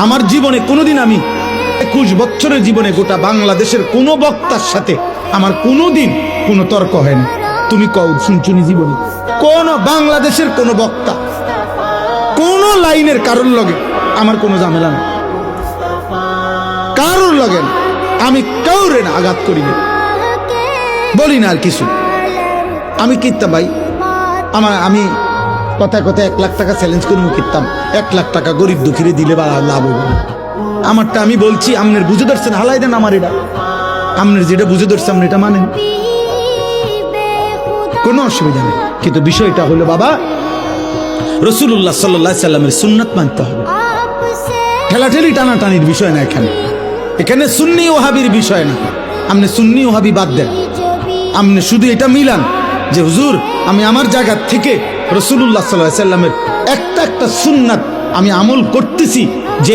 আমার জীবনে কোনোদিন আমি 21 বছরের জীবনে গোটা বাংলাদেশের কোনো বক্তার সাথে আমার কোনোদিন কোনো তর্ক হয়নি। তুমি কও শুনছুনি জীবনে কোন বাংলাদেশের কোন বক্তা কোন লাইনের কারোর লগে আমার কোনো ঝামেলা না, কারোর লগে না। আমি কাউরে না আঘাত করি না, বলি না আর কিছু। আমি কিনতাম ভাই, আমি কথায় কথায় 1 লাখ টাকা চ্যালেঞ্জ করে কিনতাম। 1 লাখ টাকা গরিব দুঃখীরে দিলে বা লাভ হইব না। আমারটা আমি বলছি, আমনের বুঝে ধরছেন, হালাই দেন আমার এটা। আমনের যেটা বুঝে ধরছে আপনি এটা মানেন, কোনো অসুবিধা নেই। কিন্তু বিষয়টা হলো বাবা, রাসূলুল্লাহ সাল্লাল্লাহু আলাইহি সাল্লামের সুন্নাত মানতে হবে। ঠেলাঠেলি টানাটানির বিষয় না এখানে। এখানে সুন্নি ওয়াহাবির বিষয় না। আপনি সুন্নি ওয়াহাবি বাদ দেন, আপনি শুধু এটা মিলান যে হুজুর আমি আমার জায়গা থেকে রাসূলুল্লাহ সাল্লাল্লাহু আলাইহি সাল্লামের একটা সুন্নাত আমি আমল করতেছি, যে